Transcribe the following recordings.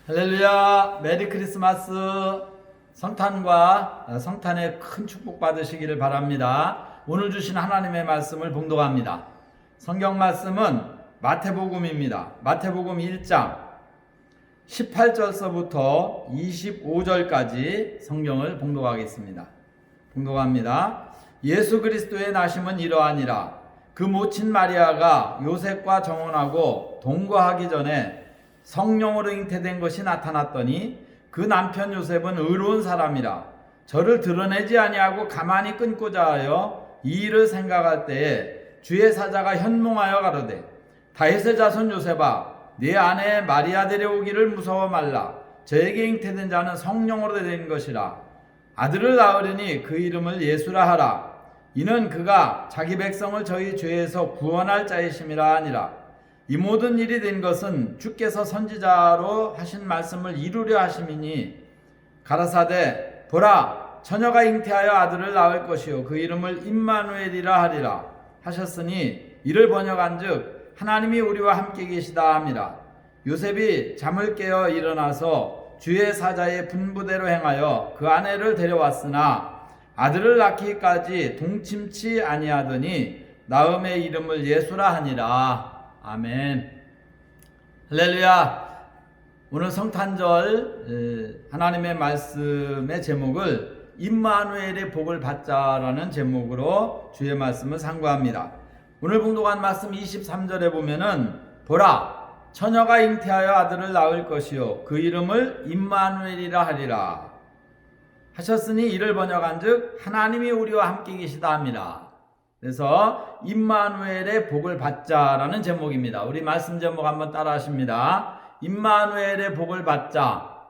할렐루야, 메리 크리스마스. 성탄과 성탄의 큰 축복 받으시기를 바랍니다. 오늘 주신 하나님의 말씀을 봉독합니다. 성경 말씀은 마태복음입니다. 마태복음 1장 18절서부터 25절까지 성경을 봉독하겠습니다. 봉독합니다. 예수 그리스도의 나심은 이러하니라. 그 모친 마리아가 요셉과 정혼하고 동거하기 전에 성령으로 잉태된 것이 나타났더니 그 남편 요셉은 의로운 사람이라 저를 드러내지 아니하고 가만히 끊고자 하여 이 일을 생각할 때에 주의 사자가 현몽하여 가로되 다윗의 자손 요셉아 네 아내 마리아 데려오기를 무서워 말라. 저에게 잉태된 자는 성령으로 된 것이라. 아들을 낳으려니 그 이름을 예수라 하라. 이는 그가 자기 백성을 저희 죄에서 구원할 자이심이라 하니라. 이 모든 일이 된 것은 주께서 선지자로 하신 말씀을 이루려 하심이니 가라사대 보라 처녀가 잉태하여 아들을 낳을 것이요 그 이름을 임마누엘이라 하리라 하셨으니 이를 번역한즉 하나님이 우리와 함께 계시다 함이라. 요셉이 잠을 깨어 일어나서 주의 사자의 분부대로 행하여 그 아내를 데려왔으나 아들을 낳기까지 동침치 아니하더니 낳음의 이름을 예수라 하니라. 아멘. 할렐루야. 오늘 성탄절 하나님의 말씀의 제목을 임마누엘의 복을 받자라는 제목으로 주의 말씀을 상고합니다. 오늘 봉독한 말씀 23절에 보면은 보라 처녀가 잉태하여 아들을 낳을 것이요 그 이름을 임마누엘이라 하리라 하셨으니 이를 번역한즉 하나님이 우리와 함께 계시다 함이라. 그래서 임마누엘의 복을 받자라는 제목입니다. 우리 말씀 제목 한번 따라 하십니다. 임마누엘의 복을 받자.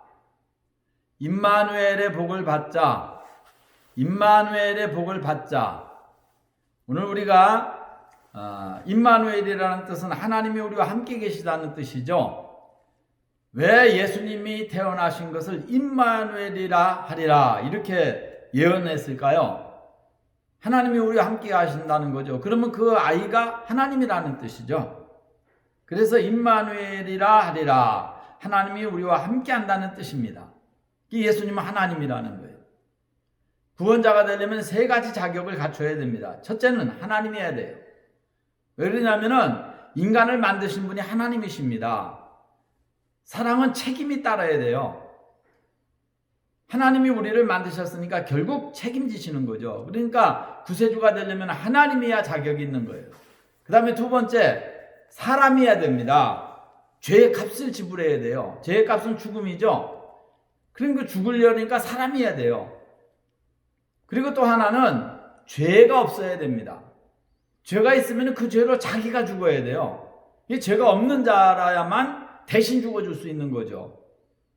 임마누엘의 복을 받자. 임마누엘의 복을 받자. 오늘 우리가 임마누엘이라는 뜻은 하나님이 우리와 함께 계시다는 뜻이죠. 왜 예수님이 태어나신 것을 임마누엘이라 하리라 이렇게 예언했을까요? 하나님이 우리와 함께 하신다는 거죠. 그러면 그 아이가 하나님이라는 뜻이죠. 그래서 임마누엘이라 하리라. 하나님이 우리와 함께 한다는 뜻입니다. 예수님은 하나님이라는 거예요. 구원자가 되려면 세 가지 자격을 갖춰야 됩니다. 첫째는 하나님이어야 돼요. 왜 그러냐면은 인간을 만드신 분이 하나님이십니다. 사랑은 책임이 따라야 돼요. 하나님이 우리를 만드셨으니까 결국 책임지시는 거죠. 그러니까 구세주가 되려면 하나님이야 자격이 있는 거예요. 그 다음에 두 번째, 사람이어야 됩니다. 죄의 값을 지불해야 돼요. 죄의 값은 죽음이죠. 그러니까 죽으려니까 사람이어야 돼요. 그리고 또 하나는 죄가 없어야 됩니다. 죄가 있으면 그 죄로 자기가 죽어야 돼요. 이 죄가 없는 자라야만 대신 죽어줄 수 있는 거죠.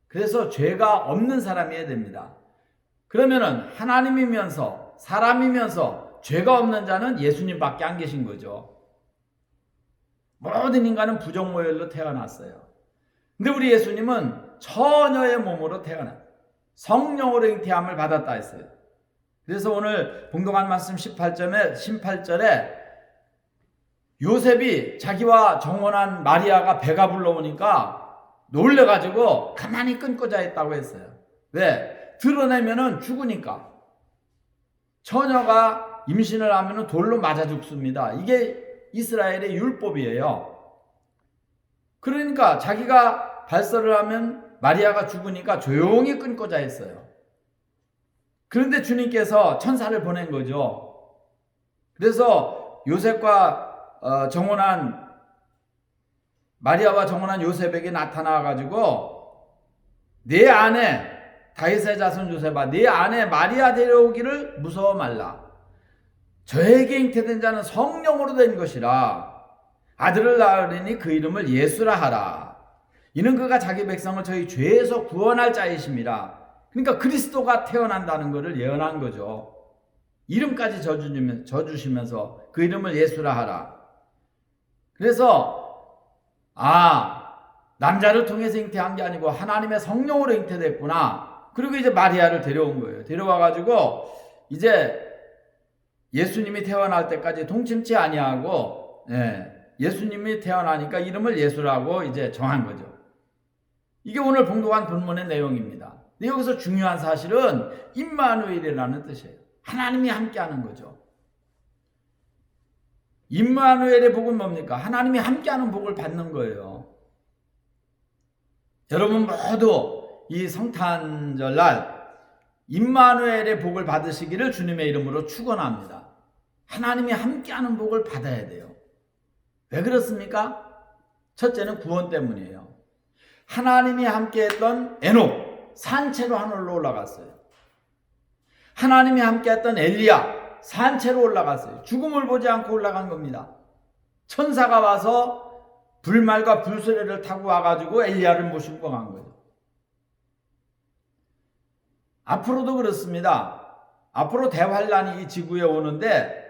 그래서 죄가 없는 사람이어야 됩니다. 그러면은 하나님이면서 사람이면서 죄가 없는 자는 예수님밖에 안 계신 거죠. 모든 인간은 부정모혈로 태어났어요. 근데 우리 예수님은 처녀의 몸으로 태어났어요. 성령으로 잉태함을 받았다 했어요. 그래서 오늘 봉독한 말씀 18절에 요셉이 자기와 정혼한 마리아가 배가 불러오니까 놀래가지고 가만히 끊고자 했다고 했어요. 왜? 드러내면은 죽으니까. 처녀가 임신을 하면은 돌로 맞아 죽습니다. 이게 이스라엘의 율법이에요. 그러니까 자기가 발설을 하면 마리아가 죽으니까 조용히 끊고자 했어요. 그런데 주님께서 천사를 보낸 거죠. 그래서 요셉과 정혼한 마리아와 정혼한 요셉에게 나타나가지고 네 아내 다윗의 자손 요셉아 네 아내 마리아 데려오기를 무서워 말라. 저에게 잉태된 자는 성령으로 된 것이라. 아들을 낳으리니 그 이름을 예수라 하라. 이는 그가 자기 백성을 저희 죄에서 구원할 자이심이라. 그러니까 그리스도가 태어난다는 것을 예언한 거죠. 이름까지 져주시면서 그 이름을 예수라 하라. 그래서 남자를 통해서 잉태한 게 아니고 하나님의 성령으로 잉태됐구나. 그리고 이제 마리아를 데려온 거예요. 데려와가지고 이제 예수님이 태어날 때까지 동침치 아니하고 예수님이 태어나니까 이름을 예수라고 이제 정한 거죠. 이게 오늘 봉독한 본문의 내용입니다. 근데 여기서 중요한 사실은 임마누엘이라는 뜻이에요. 하나님이 함께하는 거죠. 임마누엘의 복은 뭡니까? 하나님이 함께하는 복을 받는 거예요. 여러분 모두 이 성탄절 날 임마누엘의 복을 받으시기를 주님의 이름으로 축원합니다. 하나님이 함께하는 복을 받아야 돼요. 왜 그렇습니까? 첫째는 구원 때문이에요. 하나님이 함께했던 에녹 산채로 하늘로 올라갔어요. 하나님이 함께했던 엘리야 산채로 올라갔어요. 죽음을 보지 않고 올라간 겁니다. 천사가 와서 불말과 불수레를 타고 와가지고 엘리야를 모시고 간 거죠. 앞으로도 그렇습니다. 앞으로 대환란이 이 지구에 오는데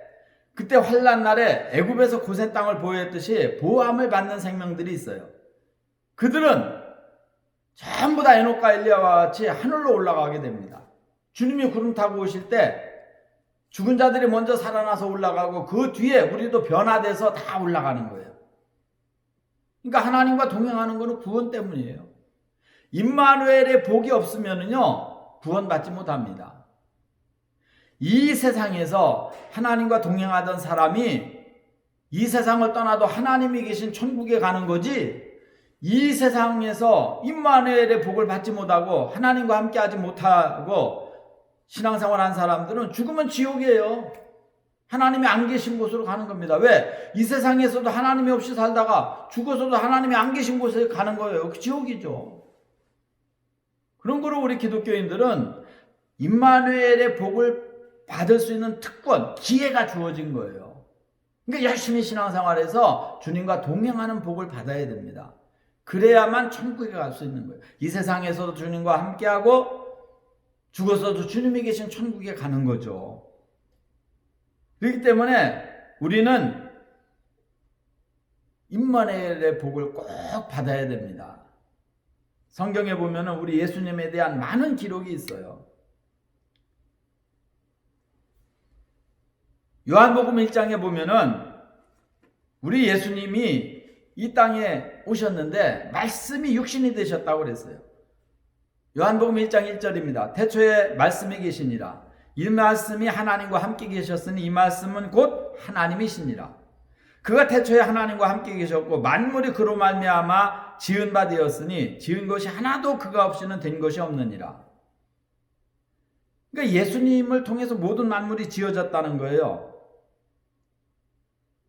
그때 환란 날에 애굽에서 고센 땅을 보호했듯이 보호함을 받는 생명들이 있어요. 그들은 전부 다 에녹과 엘리야와 같이 하늘로 올라가게 됩니다. 주님이 구름 타고 오실 때 죽은 자들이 먼저 살아나서 올라가고 그 뒤에 우리도 변화돼서 다 올라가는 거예요. 그러니까 하나님과 동행하는 것은 구원 때문이에요. 임마누엘의 복이 없으면요 구원받지 못합니다. 이 세상에서 하나님과 동행하던 사람이 이 세상을 떠나도 하나님이 계신 천국에 가는 거지, 이 세상에서 임마누엘의 복을 받지 못하고 하나님과 함께하지 못하고 신앙생활한 사람들은 죽으면 지옥이에요. 하나님이 안 계신 곳으로 가는 겁니다. 왜? 이 세상에서도 하나님이 없이 살다가 죽어서도 하나님이 안 계신 곳에 가는 거예요. 그 지옥이죠. 그런 거로 우리 기독교인들은 임마누엘의 복을 받을 수 있는 특권, 기회가 주어진 거예요. 그러니까 열심히 신앙생활해서 주님과 동행하는 복을 받아야 됩니다. 그래야만 천국에 갈 수 있는 거예요. 이 세상에서도 주님과 함께하고 죽어서도 주님이 계신 천국에 가는 거죠. 그렇기 때문에 우리는 임마누엘의 복을 꼭 받아야 됩니다. 성경에 보면 우리 예수님에 대한 많은 기록이 있어요. 요한복음 1장에 보면은 우리 예수님이 이 땅에 오셨는데 말씀이 육신이 되셨다고 그랬어요. 요한복음 1장 1절입니다. 태초에 말씀이 계시니라. 이 말씀이 하나님과 함께 계셨으니 이 말씀은 곧 하나님이시니라. 그가 태초에 하나님과 함께 계셨고 만물이 그로 말미암아 지은 바 되었으니 지은 것이 하나도 그가 없이는 된 것이 없느니라. 그러니까 예수님을 통해서 모든 만물이 지어졌다는 거예요.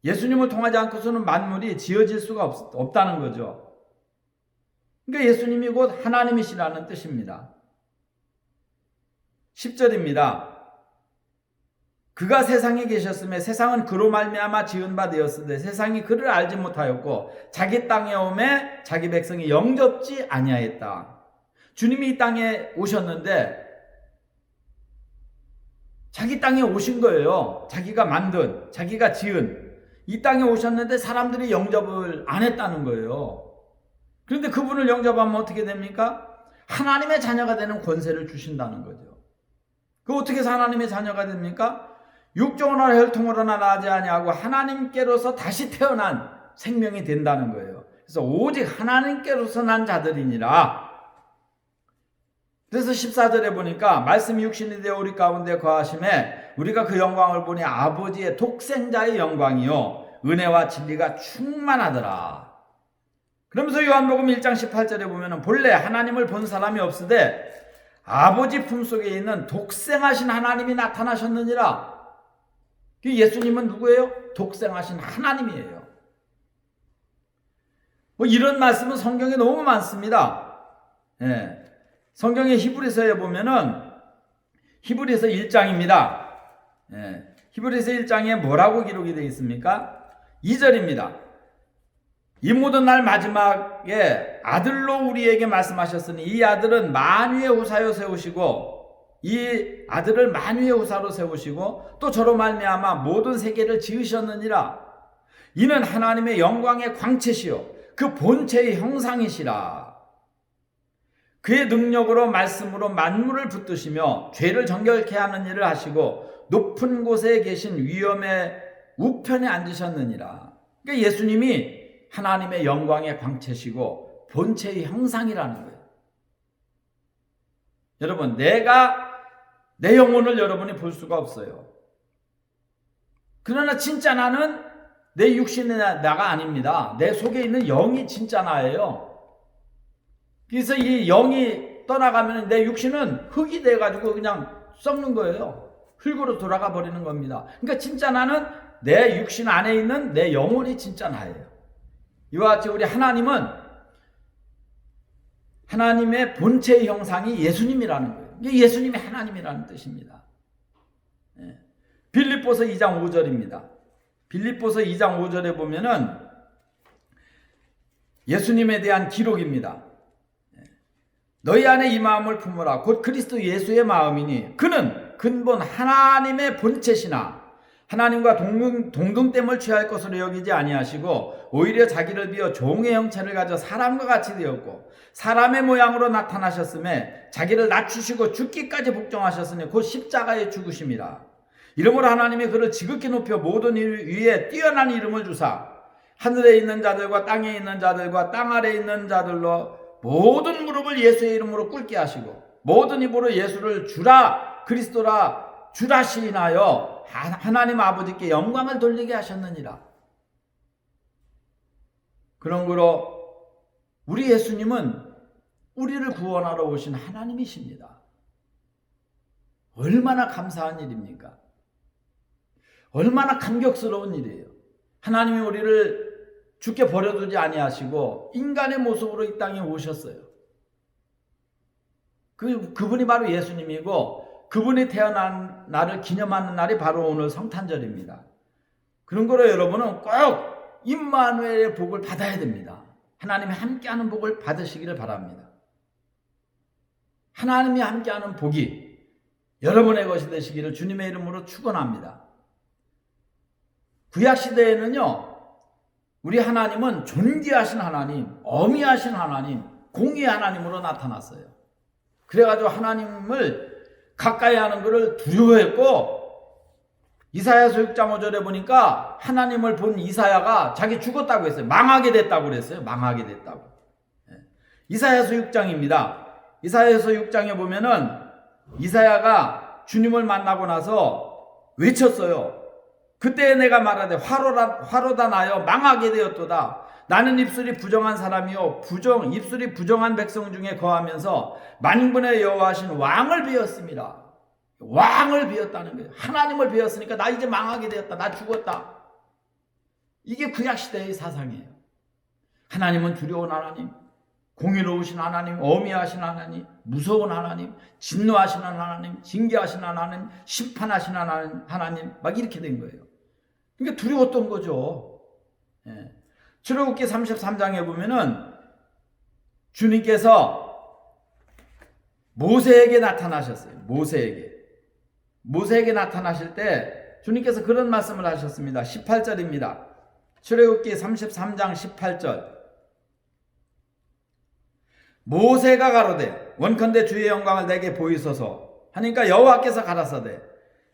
예수님을 통하지 않고서는 만물이 지어질 수가 없다는 거죠. 그러니까 예수님이 곧 하나님이시라는 뜻입니다. 10절입니다. 그가 세상에 계셨으며 세상은 그로 말미암아 지은 바 되었으되 세상이 그를 알지 못하였고 자기 땅에 오매 자기 백성이 영접지 아니하였다. 주님이 이 땅에 오셨는데 자기 땅에 오신 거예요. 자기가 만든, 자기가 지은 이 땅에 오셨는데 사람들이 영접을 안 했다는 거예요. 그런데 그분을 영접하면 어떻게 됩니까? 하나님의 자녀가 되는 권세를 주신다는 거죠. 그 어떻게 해서 하나님의 자녀가 됩니까? 육정으로나 혈통으로나 나지 아니하고 하나님께로서 다시 태어난 생명이 된다는 거예요. 그래서 오직 하나님께로서 난 자들이니라. 그래서 14절에 보니까 말씀이 육신이 되어 우리 가운데 거하심에 우리가 그 영광을 보니 아버지의 독생자의 영광이요 은혜와 진리가 충만하더라. 그러면서 요한복음 1장 18절에 보면 본래 하나님을 본 사람이 없으되 아버지 품속에 있는 독생하신 하나님이 나타나셨느니라. 예수님은 누구예요? 독생하신 하나님이에요. 이런 말씀은 성경에 너무 많습니다. 예. 성경의 히브리서에 보면은 히브리서 1장입니다. 예. 히브리서 1장에 뭐라고 기록이 되어 있습니까? 2절입니다. 이 모든 날 마지막에 아들로 우리에게 말씀하셨으니 이 아들은 만유의 후사요 세우시고 이 아들을 만유의 후사로 세우시고 또 저로 말미암아 모든 세계를 지으셨느니라. 이는 하나님의 영광의 광채시요 그 본체의 형상이시라. 그의 능력으로 말씀으로 만물을 붙드시며 죄를 정결케 하는 일을 하시고 높은 곳에 계신 위엄의 우편에 앉으셨느니라. 그러니까 예수님이 하나님의 영광의 광채시고 본체의 형상이라는 거예요. 여러분, 내가 내 영혼을 여러분이 볼 수가 없어요. 그러나 진짜 나는 내 육신의 나가 아닙니다. 내 속에 있는 영이 진짜 나예요. 그래서 이 영이 떠나가면 내 육신은 흙이 돼가지고 그냥 썩는 거예요. 흙으로 돌아가 버리는 겁니다. 그러니까 진짜 나는 내 육신 안에 있는 내 영혼이 진짜 나예요. 이와 같이 우리 하나님은 하나님의 본체의 형상이 예수님이라는 거예요. 이게 예수님이 하나님이라는 뜻입니다. 빌립보서 2장 5절입니다. 빌립보서 2장 5절에 보면은 예수님에 대한 기록입니다. 너희 안에 이 마음을 품으라. 곧 그리스도 예수의 마음이니 그는 근본 하나님의 본체시나 하나님과 동등됨을 취할 것으로 여기지 아니하시고 오히려 자기를 비어 종의 형체를 가져 사람과 같이 되었고 사람의 모양으로 나타나셨음에 자기를 낮추시고 죽기까지 복종하셨으니 곧 십자가에 죽으심이라. 이러므로 하나님이 그를 지극히 높여 모든 일 위에 뛰어난 이름을 주사 하늘에 있는 자들과 땅에 있는 자들과 땅 아래에 있는 자들로 모든 무릎을 예수의 이름으로 꿇게 하시고 모든 입으로 예수를 주라 그리스도라 주라 시인하여 하나님 아버지께 영광을 돌리게 하셨느니라. 그러므로 우리 예수님은 우리를 구원하러 오신 하나님이십니다. 얼마나 감사한 일입니까? 얼마나 감격스러운 일이에요. 하나님이 우리를 죽게 버려두지 아니하시고 인간의 모습으로 이 땅에 오셨어요. 그분이 바로 예수님이고 그분이 태어난 날을 기념하는 날이 바로 오늘 성탄절입니다. 그런 거로 여러분은 꼭 임마누엘의 복을 받아야 됩니다. 하나님이 함께하는 복을 받으시기를 바랍니다. 하나님이 함께하는 복이 여러분의 것이 되시기를 주님의 이름으로 축원합니다. 구약시대에는요, 우리 하나님은 존귀하신 하나님, 어미하신 하나님, 공의의 하나님으로 나타났어요. 그래가지고 하나님을 가까이 하는 것을 두려워했고, 이사야서 6장 5절에 보니까 하나님을 본 이사야가 자기 죽었다고 했어요. 망하게 됐다고 그랬어요. 망하게 됐다고. 이사야서 6장입니다. 이사야서 6장에 보면은 이사야가 주님을 만나고 나서 외쳤어요. 그때 내가 말하되 화로다 나여 망하게 되었도다. 나는 입술이 부정한 사람이요 입술이 부정한 백성 중에 거하면서 만군의 여호와하신 왕을 비었습니다. 왕을 비었다는 거예요. 하나님을 비었으니까 나 이제 망하게 되었다. 나 죽었다. 이게 구약시대의 사상이에요. 하나님은 두려운 하나님, 공의로우신 하나님, 어미하신 하나님, 무서운 하나님, 진노하신 하나님, 징계하신 하나님, 심판하신 하나님 막 이렇게 된 거예요. 그러니까 두려웠던 거죠. 예. 출애굽기 33장에 보면은 주님께서 모세에게 나타나셨어요. 모세에게 나타나실 때 주님께서 그런 말씀을 하셨습니다. 18절입니다. 출애굽기 33장 18절. 모세가 가로되 원컨대 주의 영광을 내게 보이소서 하니까 여호와께서 가라사대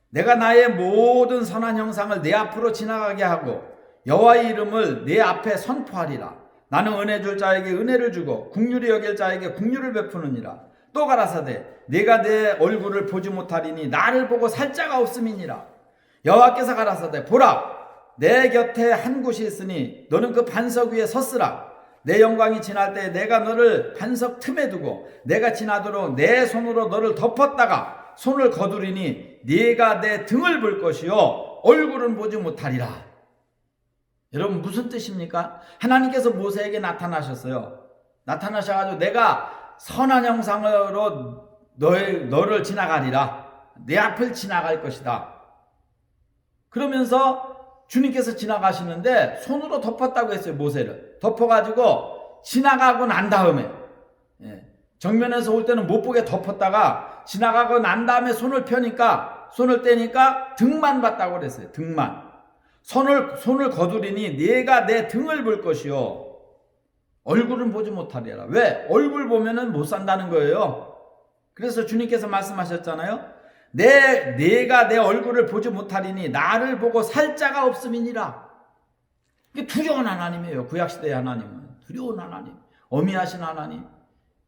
내가 나의 모든 선한 형상을 내 앞으로 지나가게 하고 여호와의 이름을 내 앞에 선포하리라. 나는 은혜 줄 자에게 은혜를 주고 긍휼히 여길 자에게 긍휼을 베푸느니라. 또 가라사대 내가 내 얼굴을 보지 못하리니 나를 보고 살 자가 없음이니라. 여호와께서 가라사대 보라 내 곁에 한 곳이 있으니 너는 그 반석 위에 섰으라. 내 영광이 지날 때 내가 너를 반석 틈에 두고 내가 지나도록 내 손으로 너를 덮었다가 손을 거두리니 네가 내 등을 볼 것이요 얼굴은 보지 못하리라. 여러분 무슨 뜻입니까? 하나님께서 모세에게 나타나셨어요. 나타나셔가지고 내가 선한 형상으로 너를 지나가리라. 내 앞을 지나갈 것이다. 그러면서 주님께서 지나가시는데 손으로 덮었다고 했어요. 모세를 덮어가지고 지나가고 난 다음에 정면에서 올 때는 못 보게 덮었다가 지나가고 난 다음에 손을 떼니까 등만 봤다고 그랬어요. 등만. 손을 거두리니 네가 내 등을 볼 것이요 얼굴은 보지 못하리라. 왜? 얼굴 보면은 못 산다는 거예요. 그래서 주님께서 말씀하셨잖아요. 내가 내 얼굴을 보지 못하리니 나를 보고 살 자가 없음이니라. 이게 두려운 하나님이에요. 구약시대의 하나님은 두려운 하나님, 어미하신 하나님,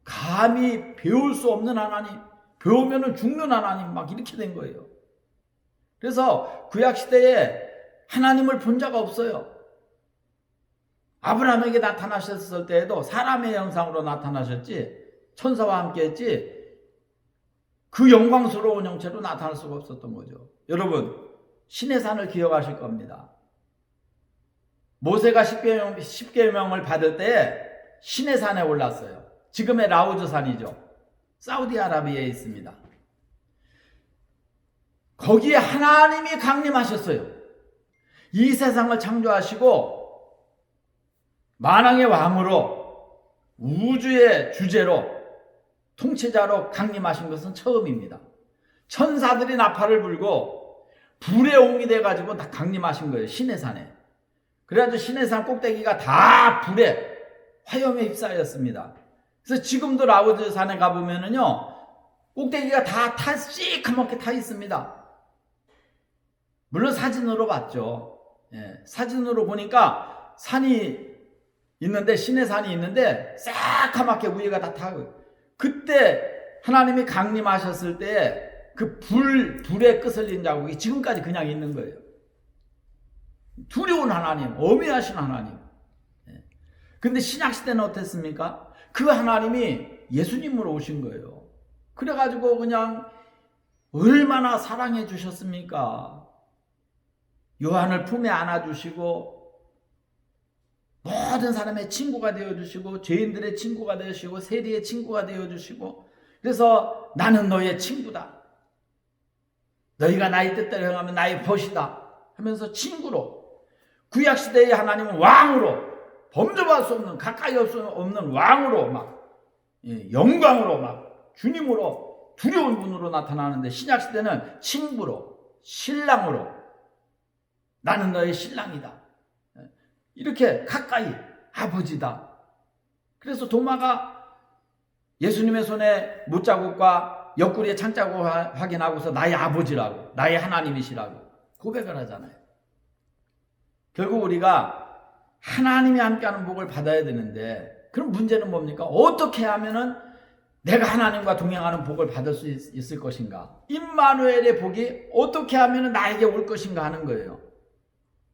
감히 배울 수 없는 하나님, 배우면은 죽는 하나님 막 이렇게 된 거예요. 그래서 구약시대에 하나님을 본 자가 없어요. 아브라함에게 나타나셨을 때에도 사람의 형상으로 나타나셨지, 천사와 함께 했지, 그 영광스러운 형체로 나타날 수가 없었던 거죠. 여러분, 신의 산을 기억하실 겁니다. 모세가 십계명을 받을 때 신의 산에 올랐어요. 지금의 라오즈 산이죠. 사우디아라비아에 있습니다. 거기에 하나님이 강림하셨어요. 이 세상을 창조하시고 만왕의 왕으로, 우주의 주제로, 통치자로 강림하신 것은 처음입니다. 천사들이 나팔을 불고 불의 옹이 돼가지고 다 강림하신 거예요. 신의 산에. 그래가지고 신의 산 꼭대기가 다 불에 화염에 휩싸였습니다. 그래서 지금도 라오즈 산에 가보면은요, 꼭대기가 다 시커멓게 타 있습니다. 물론 사진으로 봤죠. 예, 사진으로 보니까 산이 있는데, 신의 산이 있는데 새까맣게 위에가 다 타고, 그때 하나님이 강림하셨을 때 그 불에 끄슬린 자국이 지금까지 그냥 있는 거예요. 두려운 하나님, 어미하신 하나님. 근데 신약시대는 어땠습니까? 그 하나님이 예수님으로 오신 거예요. 그래가지고 그냥 얼마나 사랑해 주셨습니까? 요한을 품에 안아주시고 모든 사람의 친구가 되어주시고 죄인들의 친구가 되어주시고 세리의 친구가 되어주시고, 그래서 나는 너의 친구다, 너희가 나의 뜻대로 행하면 나의 벗이다 하면서 친구로, 구약시대의 하나님은 왕으로, 범접할 수 없는, 가까이 할 수 없는 왕으로, 막 영광으로, 막 주님으로, 두려운 분으로 나타나는데, 신약시대는 친구로, 신랑으로, 나는 너의 신랑이다, 이렇게 가까이, 아버지다. 그래서 도마가 예수님의 손에 못자국과 옆구리에 창자국을 확인하고서 나의 아버지라고, 나의 하나님이시라고 고백을 하잖아요. 결국 우리가 하나님이 함께하는 복을 받아야 되는데, 그럼 문제는 뭡니까? 어떻게 하면은 내가 하나님과 동행하는 복을 받을 수 있을 것인가? 임마누엘의 복이 어떻게 하면은 나에게 올 것인가 하는 거예요.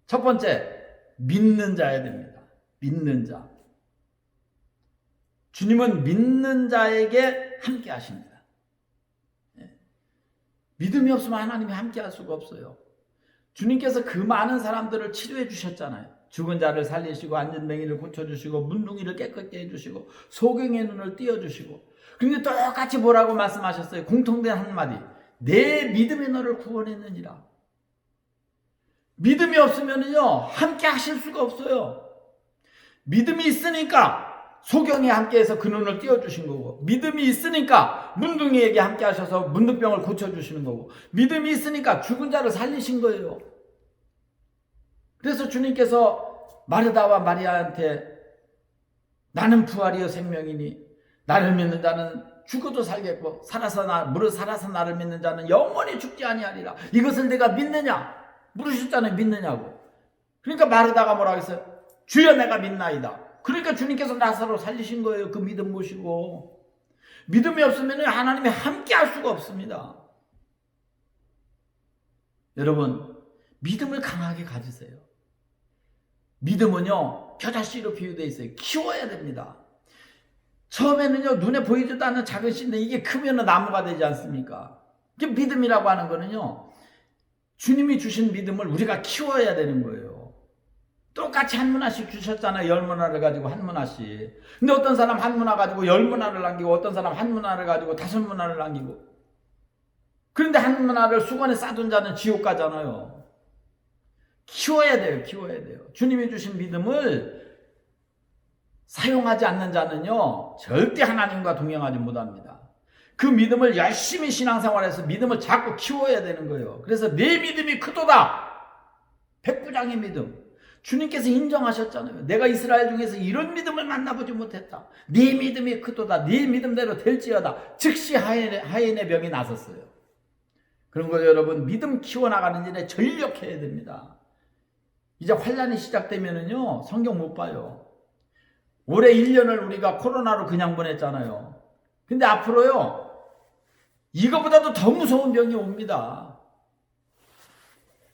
첫 번째, 믿는 자야 됩니다. 믿는 자. 주님은 믿는 자에게 함께 하십니다. 믿음이 없으면 하나님이 함께 할 수가 없어요. 주님께서 그 많은 사람들을 치료해 주셨잖아요. 죽은 자를 살리시고, 안전뱅이를 고쳐주시고, 문둥이를 깨끗게 해주시고, 소경의 눈을 띄워주시고. 그런데 똑같이 뭐라고 말씀하셨어요? 공통된 한마디, 내 믿음이 너를 구원했느니라. 믿음이 없으면요 함께 하실 수가 없어요. 믿음이 있으니까 소경이 함께해서 그 눈을 띄워주신 거고, 믿음이 있으니까 문둥이에게 함께 하셔서 문둥병을 고쳐주시는 거고, 믿음이 있으니까 죽은 자를 살리신 거예요. 그래서 주님께서 마르다와 마리아한테 나는 부활이요 생명이니 나를 믿는 자는 죽어도 살겠고 무릇 살아서 나를 믿는 자는 영원히 죽지 아니하리라. 이것을 내가 믿느냐? 물으셨잖아요. 믿느냐고. 그러니까 마르다가 뭐라고 했어요? 주여 내가 믿나이다. 그러니까 주님께서 나사로 살리신 거예요. 그 믿음 모시고. 믿음이 없으면 하나님이 함께 할 수가 없습니다. 여러분, 믿음을 강하게 가지세요. 믿음은요 겨자씨로 비유되어 있어요. 키워야 됩니다. 처음에는요 눈에 보이지도 않는 작은 씨인데 이게 크면 나무가 되지 않습니까? 이게 믿음이라고 하는 거는요 주님이 주신 믿음을 우리가 키워야 되는 거예요. 똑같이 한 문화씩 주셨잖아요. 10문화를 가지고 한 문화씩. 근데 어떤 사람 한 문화 가지고 10문화를 남기고, 어떤 사람 한 문화를 가지고 5문화를 남기고. 그런데 한 문화를 수건에 싸둔 자는 지옥 가잖아요. 키워야 돼요. 키워야 돼요. 주님이 주신 믿음을 사용하지 않는 자는요 절대 하나님과 동행하지 못합니다. 그 믿음을 열심히 신앙생활해서 믿음을 자꾸 키워야 되는 거예요. 그래서 내 믿음이 크도다. 백부장의 믿음. 주님께서 인정하셨잖아요. 내가 이스라엘 중에서 이런 믿음을 만나보지 못했다. 네 믿음이 크도다. 네 믿음대로 될지어다. 즉시 하인의 병이 나섰어요. 그런 거죠. 여러분, 믿음 키워나가는 일에 전력해야 됩니다. 이제 환란이 시작되면은요 성경 못 봐요. 올해 1년을 우리가 코로나로 그냥 보냈잖아요. 근데 앞으로요 이거보다도 더 무서운 병이 옵니다.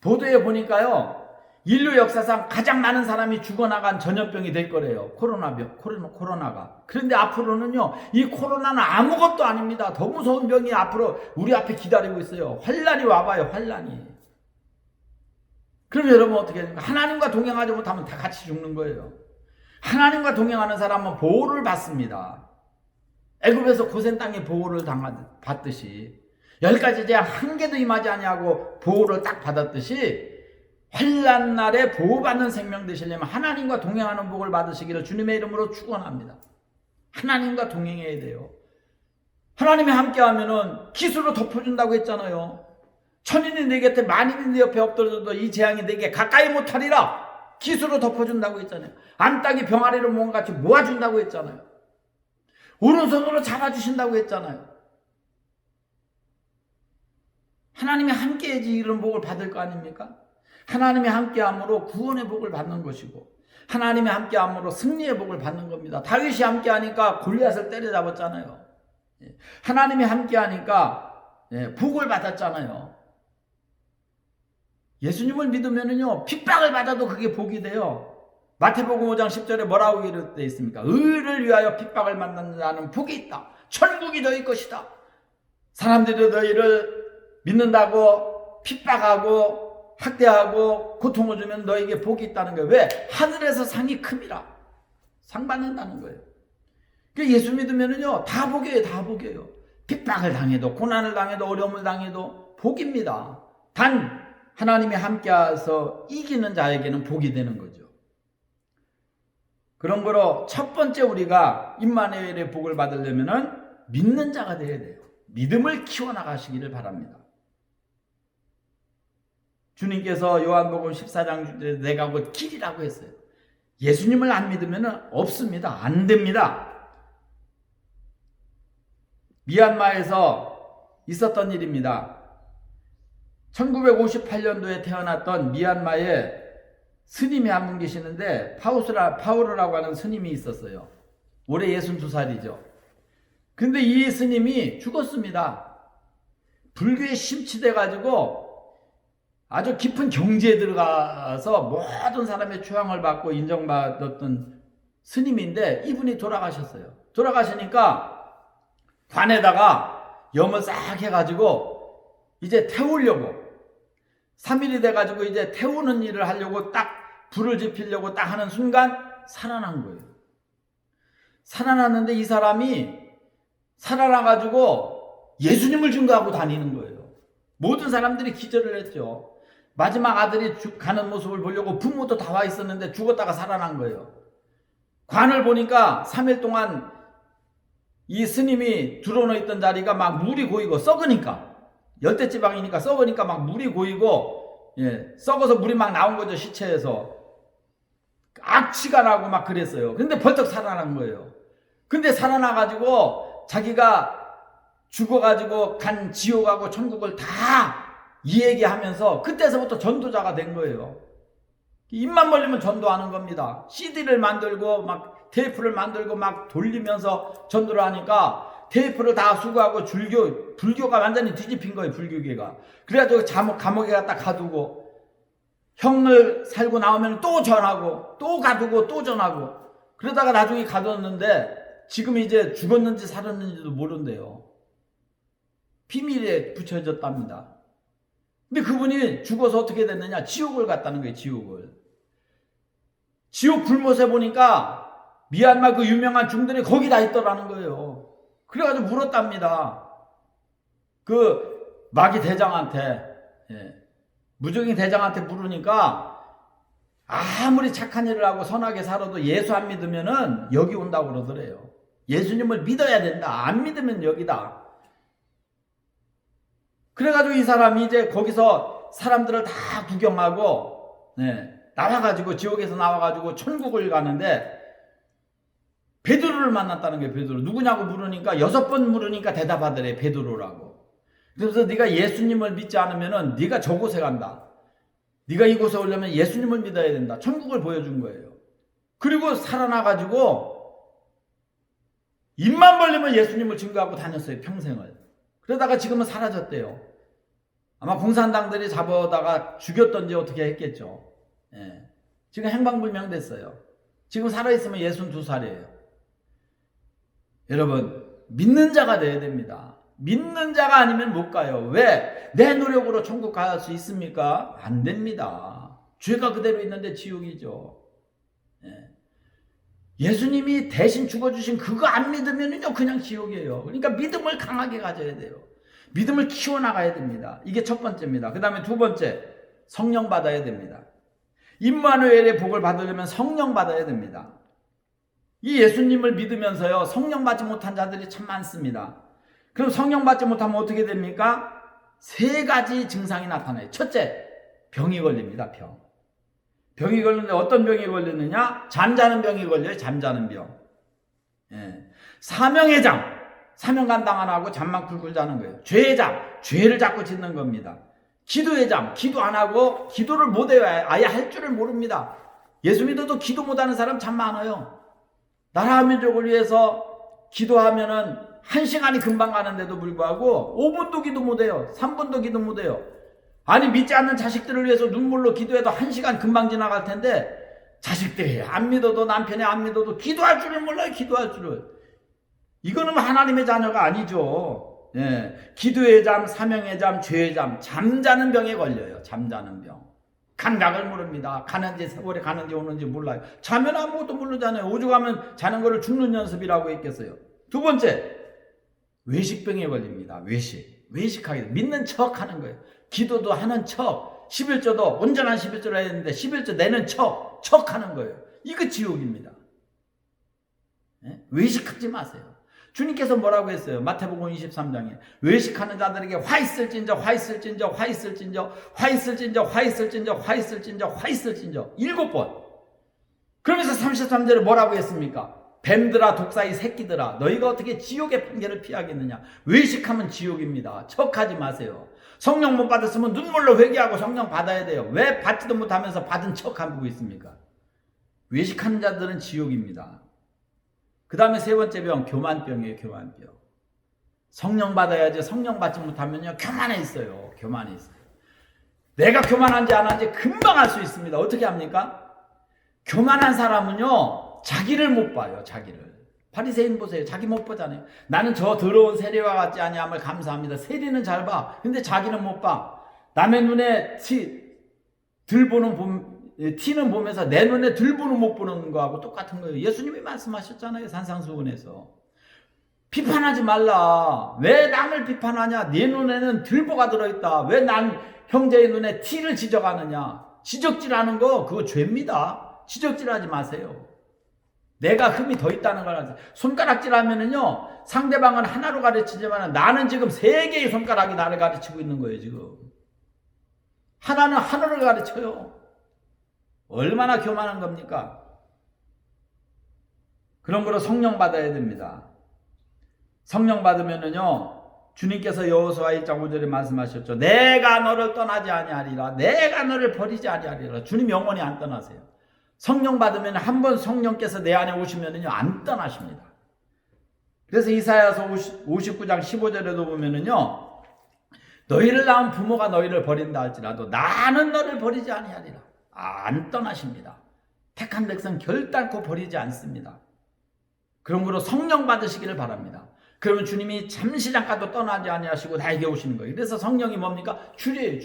보도에 보니까요, 인류 역사상 가장 많은 사람이 죽어나간 전염병이 될 거래요. 코로나가. 그런데 앞으로는요, 이 코로나는 아무것도 아닙니다. 더 무서운 병이 앞으로 우리 앞에 기다리고 있어요. 환란이 와봐요, 환란이. 그럼 여러분 어떻게 됩니까? 하나님과 동행하지 못하면 다 같이 죽는 거예요. 하나님과 동행하는 사람은 보호를 받습니다. 애굽에서 고센 땅에 보호를 받듯이 10가지 재앙 한 개도 임하지 아니하고 보호를 딱 받았듯이 환난 날에 보호받는 생명 되시려면 하나님과 동행하는 복을 받으시기를 주님의 이름으로 축원합니다. 하나님과 동행해야 돼요. 하나님이 함께하면은 기수로 덮어준다고 했잖아요. 천인이 내 곁에 만인이 내 옆에 엎드려도 이 재앙이 내게 가까이 못하리라. 기수로 덮어준다고 했잖아요. 암탉이 병아리를 모은같이 모아준다고 했잖아요. 오른손으로 잡아주신다고 했잖아요. 하나님이 함께해야지 이런 복을 받을 거 아닙니까? 하나님이 함께함으로 구원의 복을 받는 것이고 하나님이 함께함으로 승리의 복을 받는 겁니다. 다윗이 함께하니까 골리앗을 때려잡았잖아요. 하나님이 함께하니까 복을 받았잖아요. 예수님을 믿으면요 핍박을 받아도 그게 복이 돼요. 마태복음 5장 10절에 뭐라고 기록되어 있습니까? 의를 위하여 핍박을 만나는 자는 복이 있다. 천국이 너희 것이다. 사람들이 너희를 믿는다고 핍박하고 학대하고 고통을 주면 너에게 복이 있다는 거예요. 왜? 하늘에서 상이 큼이라. 상 받는다는 거예요. 예수 믿으면요 다 복이에요. 다 복이에요. 핍박을 당해도 고난을 당해도 어려움을 당해도 복입니다. 단 하나님이 함께해서 이기는 자에게는 복이 되는 거죠. 그런 거로 첫 번째 우리가 임마누엘의 복을 받으려면은 믿는 자가 되어야 돼요. 믿음을 키워나가시기를 바랍니다. 주님께서 요한복음 14장 주제 내가 곧 길이라고 했어요. 예수님을 안 믿으면 없습니다. 안 됩니다. 미얀마에서 있었던 일입니다. 1958년도에 태어났던 미얀마에 스님이 한 분 계시는데 파우르라고 하는 스님이 있었어요. 올해 62살이죠. 근데 이 스님이 죽었습니다. 불교에 심취돼가지고 아주 깊은 경지에 들어가서 모든 사람의 추앙을 받고 인정받았던 스님인데 이분이 돌아가셨어요. 돌아가시니까 관에다가 염을 싹 해가지고 이제 태우려고 3일이 돼가지고 이제 태우는 일을 하려고 딱 불을 지피려고 딱 하는 순간 살아난 거예요. 살아났는데 이 사람이 살아나가지고 예수님을 증거하고 다니는 거예요. 모든 사람들이 기절을 했죠. 마지막 아들이 가는 모습을 보려고 부모도 다 와 있었는데 죽었다가 살아난 거예요. 관을 보니까 3일 동안 이 스님이 들어놓여 있던 자리가 막 물이 고이고 썩으니까 열대지방이니까 썩으니까 막 물이 고이고 썩어서 물이 막 나온 거죠. 시체에서 악취가 나고 막 그랬어요. 근데 벌떡 살아난 거예요. 근데 살아나가지고 자기가 죽어가지고 간 지옥하고 천국을 다 이 얘기하면서 그때서부터 전도자가 된 거예요. 입만 벌리면 전도하는 겁니다. CD를 만들고 막 테이프를 만들고 막 돌리면서 전도를 하니까 테이프를 다 수거하고 불교가 완전히 뒤집힌 거예요. 불교계가. 그래가지고 감옥에 갖다 가두고 형을 살고 나오면 또 전하고 또 가두고 또 전하고 그러다가 나중에 가뒀는데 지금 이제 죽었는지 살았는지도 모른대요. 비밀에 붙여졌답니다. 근데 그분이 죽어서 어떻게 됐느냐? 지옥을 갔다는 거예요. 지옥을. 지옥 불못에 보니까 미얀마 그 유명한 중들이 거기 다 있더라는 거예요. 그래가지고 물었답니다. 그 마귀 대장한테 무적인 대장한테 물으니까 아무리 착한 일을 하고 선하게 살아도 예수 안 믿으면은 여기 온다고 그러더래요. 예수님을 믿어야 된다. 안 믿으면 여기다. 그래가지고 이 사람이 이제 거기서 사람들을 다 구경하고 나와가지고 지옥에서 나와가지고 천국을 가는데 베드로를 만났다는 거예요. 베드로 누구냐고 물으니까 6번 물으니까 대답하더래. 베드로라고. 그래서 네가 예수님을 믿지 않으면은 네가 저곳에 간다. 네가 이곳에 오려면 예수님을 믿어야 된다. 천국을 보여준 거예요. 그리고 살아나가지고 입만 벌리면 예수님을 증거하고 다녔어요. 평생을. 그러다가 지금은 사라졌대요. 아마 공산당들이 잡아다가 죽였던지 어떻게 했겠죠. 예. 지금 행방불명 됐어요. 지금 살아있으면 62살이에요. 여러분, 믿는 자가 돼야 됩니다. 믿는 자가 아니면 못 가요. 왜? 내 노력으로 천국 갈 수 있습니까? 안 됩니다. 죄가 그대로 있는데 지옥이죠. 예. 예수님이 대신 죽어주신 그거 안 믿으면요 그냥 지옥이에요. 그러니까 믿음을 강하게 가져야 돼요. 믿음을 키워나가야 됩니다. 이게 첫 번째입니다. 그 다음에 두 번째, 성령 받아야 됩니다. 임마누엘의 복을 받으려면 성령 받아야 됩니다. 이 예수님을 믿으면서요 성령 받지 못한 자들이 참 많습니다. 그럼 성령 받지 못하면 어떻게 됩니까? 세 가지 증상이 나타나요. 첫째, 병이 걸립니다. 병이 걸리는데 어떤 병이 걸리느냐? 잠자는 병이 걸려요. 잠자는 병. 예. 사명의 잠, 사명감당 안 하고 잠만 쿨쿨 자는 거예요. 죄의 잠, 죄를 자꾸 짓는 겁니다. 기도의 잠, 기도 안 하고 기도를 못해요. 아예 할 줄을 모릅니다. 예수 믿어도 기도 못하는 사람 참 많아요. 나라 민족을 위해서 기도하면은 1시간이 금방 가는데도 불구하고 5분도 기도 못해요. 3분도 기도 못해요. 아니 믿지 않는 자식들을 위해서 눈물로 기도해도 1시간 금방 지나갈 텐데 자식들이 안 믿어도 남편이 안 믿어도 기도할 줄을 몰라요. 기도할 줄을. 이거는 하나님의 자녀가 아니죠. 예. 기도의 잠, 사명의 잠, 죄의 잠, 잠자는 병에 걸려요. 잠자는 병. 감각을 모릅니다. 가는지 세월이 가는지 오는지 몰라요. 자면 아무것도 모르잖아요. 오죽하면 자는 거를 죽는 연습이라고 했겠어요. 두 번째, 외식병에 걸립니다. 외식하게 믿는 척 하는 거예요. 기도도 하는 척, 11조도 온전한 11조를 해야 되는데 11조 내는 척 하는 거예요. 이거 지옥입니다. 네? 외식하지 마세요. 주님께서 뭐라고 했어요? 마태복음 23장에 외식하는 자들에게 화 있을진저, 화 있을진저, 화 있을진저, 화 있을진저, 화 있을진저, 화 있을진저, 화 있을진저 7번. 그러면서 33절에 뭐라고 했습니까? 뱀들아 독사의 새끼들아 너희가 어떻게 지옥의 판결을 피하겠느냐. 외식하면 지옥입니다. 척하지 마세요. 성령 못 받았으면 눈물로 회개하고 성령 받아야 돼요. 왜 받지도 못하면서 받은 척하고 있습니까? 외식하는 자들은 지옥입니다. 그 다음에 세 번째 병, 교만병이에요. 교만병. 성령 받아야지. 성령 받지 못하면요 교만해 있어요. 교만해 있어요. 내가 교만한지 안 한지 금방 알 수 있습니다. 어떻게 합니까? 교만한 사람은요 자기를 못 봐요. 자기를. 바리새인 보세요. 자기 못 보잖아요. 나는 저 더러운 세리와 같지 아니함을 감사합니다. 세리는 잘 봐. 근데 자기는 못 봐. 남의 눈에 티는 보면서 내 눈에 들보는 못 보는 거하고 똑같은 거예요. 예수님이 말씀하셨잖아요. 산상수훈에서. 비판하지 말라. 왜 남을 비판하냐? 네 눈에는 들보가 들어있다. 왜 난 형제의 눈에 티를 지적하느냐? 지적질하는 거 그거 죄입니다. 지적질하지 마세요. 내가 흠이 더 있다는 걸 아세요. 손가락질하면은요 상대방은 하나로 가르치지만 나는 지금 3개의 손가락이 나를 가르치고 있는 거예요. 지금 하나는 하나를 가르쳐요. 얼마나 교만한 겁니까? 그런 거로 성령 받아야 됩니다. 성령 받으면은요 주님께서 여호수아 1장 5절에 말씀하셨죠. 내가 너를 떠나지 아니하리라. 내가 너를 버리지 아니하리라. 주님 영원히 안 떠나세요. 성령 받으면 한번 성령께서 내 안에 오시면은요 안 떠나십니다. 그래서 이사야서 59장 15절에도 보면은요 너희를 낳은 부모가 너희를 버린다 할지라도 나는 너를 버리지 아니하리라. 안 떠나십니다. 택한 백성 결단코 버리지 않습니다. 그런 거로 성령 받으시기를 바랍니다. 그러면 주님이 잠시 잠깐도 떠나지 아니하시고 나에게 오시는 거예요. 그래서 성령이 뭡니까? 줄이에요.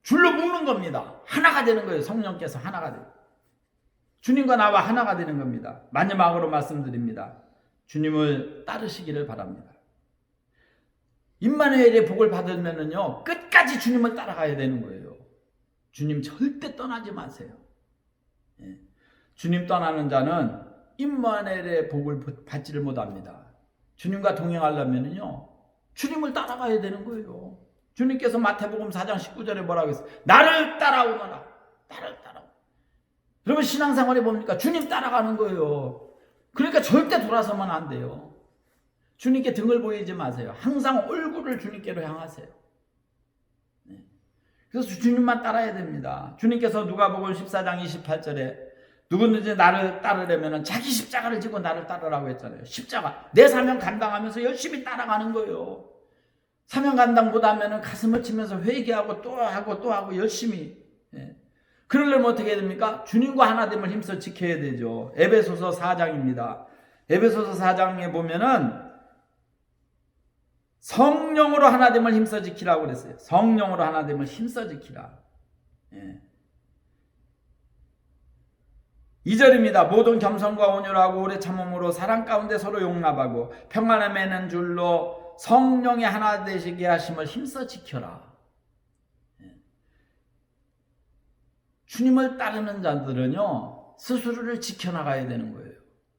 줄로 묶는 겁니다. 하나가 되는 거예요. 성령께서 하나가 돼요. 주님과 나와 하나가 되는 겁니다. 마지막으로 말씀드립니다. 주님을 따르시기를 바랍니다. 임마누엘의 복을 받으면은요 끝까지 주님을 따라가야 되는 거예요. 주님 절대 떠나지 마세요. 예. 주님 떠나는 자는 임마누엘의 복을 받지를 못합니다. 주님과 동행하려면요 주님을 따라가야 되는 거예요. 주님께서 마태복음 4장 19절에 뭐라고 했어요? 나를 따라오너라. 나를 따라오. 여러분 신앙생활이 뭡니까? 주님 따라가는 거예요. 그러니까 절대 돌아서면 안 돼요. 주님께 등을 보이지 마세요. 항상 얼굴을 주님께로 향하세요. 그래서 주님만 따라야 됩니다. 주님께서 누가복음 14장 28절에 누구든지 나를 따르려면 자기 십자가를 지고 나를 따르라고 했잖아요. 십자가. 내 사명 감당하면서 열심히 따라가는 거예요. 사명 감당 못하면 가슴을 치면서 회개하고 또 하고 또 하고 열심히. 예. 그러려면 어떻게 해야 됩니까? 주님과 하나됨을 힘써 지켜야 되죠. 에베소서 4장입니다. 에베소서 4장에 보면은 성령으로 하나됨을 힘써 지키라고 그랬어요. 성령으로 하나됨을 힘써 지키라. 예. 2절입니다. 모든 겸손과 온유하고 오래 참음으로 사랑 가운데 서로 용납하고 평안에 매는 줄로 성령의 하나 되시게 하심을 힘써 지켜라. 예. 주님을 따르는 자들은요, 스스로를 지켜나가야 되는 거예요.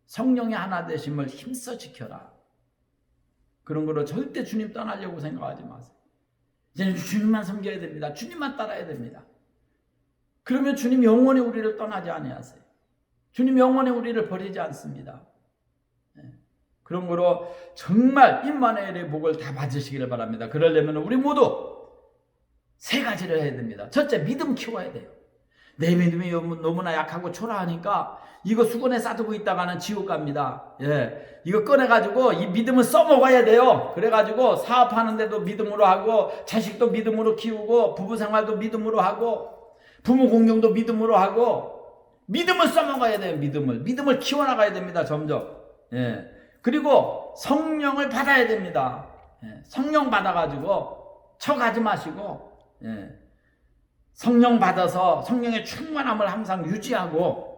성령의 하나 되심을 힘써 지켜라. 그런 거로 절대 주님 떠나려고 생각하지 마세요. 이제는 주님만 섬겨야 됩니다. 주님만 따라야 됩니다. 그러면 주님 영원히 우리를 떠나지 아니하세요. 주님 영원히 우리를 버리지 않습니다. 그런 거로 정말 임마누엘의 복을 다 받으시기를 바랍니다. 그러려면 우리 모두 세 가지를 해야 됩니다. 첫째, 믿음 키워야 돼요. 내 믿음이 너무나 약하고 초라하니까 이거 수건에 싸두고 있다가는 지옥 갑니다. 예, 이거 꺼내가지고 이 믿음을 써먹어야 돼요. 그래가지고 사업하는데도 믿음으로 하고, 자식도 믿음으로 키우고, 부부생활도 믿음으로 하고, 부모 공경도 믿음으로 하고, 믿음을 써먹어야 돼요. 믿음을 키워나가야 됩니다. 점점. 예. 그리고 성령을 받아야 됩니다. 예. 성령 받아가지고 척하지 마시고, 예. 성령 받아서 성령의 충만함을 항상 유지하고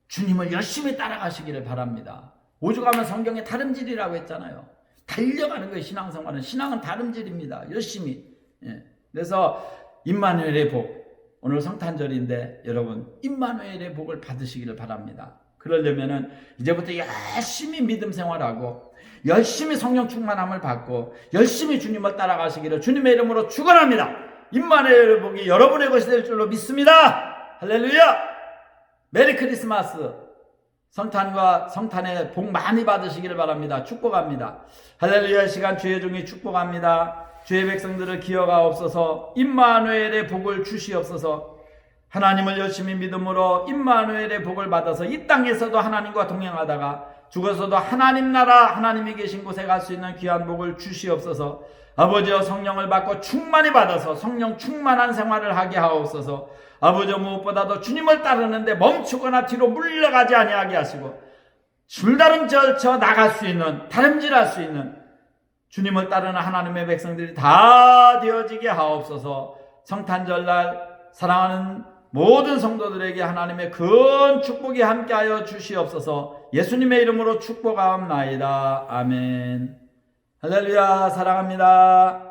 주님을 열심히 따라가시기를 바랍니다. 오죽하면 성경에 다름질이라고 했잖아요. 달려가는 거예요. 신앙생활은. 신앙은 다름질입니다. 열심히. 예. 그래서 임마누엘의 복, 오늘 성탄절인데 여러분 임마누엘의 복을 받으시기를 바랍니다. 그러려면은 이제부터 열심히 믿음 생활하고 열심히 성령 충만함을 받고 열심히 주님을 따라가시기를 주님의 이름으로 축원합니다. 임마누엘의 복이 여러분의 것이 될 줄로 믿습니다. 할렐루야. 메리 크리스마스. 성탄과 성탄의 복 많이 받으시기를 바랍니다. 축복합니다. 할렐루야. 시간 주의 종이 축복합니다. 주의 백성들을 기억하옵소서. 임마누엘의 복을 주시옵소서. 하나님을 열심히 믿음으로 임마누엘의 복을 받아서 이 땅에서도 하나님과 동행하다가 죽어서도 하나님 나라, 하나님이 계신 곳에 갈 수 있는 귀한 복을 주시옵소서. 아버지여, 성령을 받고 충만히 받아서 성령 충만한 생활을 하게 하옵소서. 아버지여, 무엇보다도 주님을 따르는데 멈추거나 뒤로 물러가지 아니하게 하시고 줄다름 젖혀 나갈 수 있는, 다름질할 수 있는 주님을 따르는 하나님의 백성들이 다 되어지게 하옵소서. 성탄절날 사랑하는 모든 성도들에게 하나님의 큰 축복이 함께하여 주시옵소서. 예수님의 이름으로 축복하옵나이다. 아멘. 할렐루야. 사랑합니다.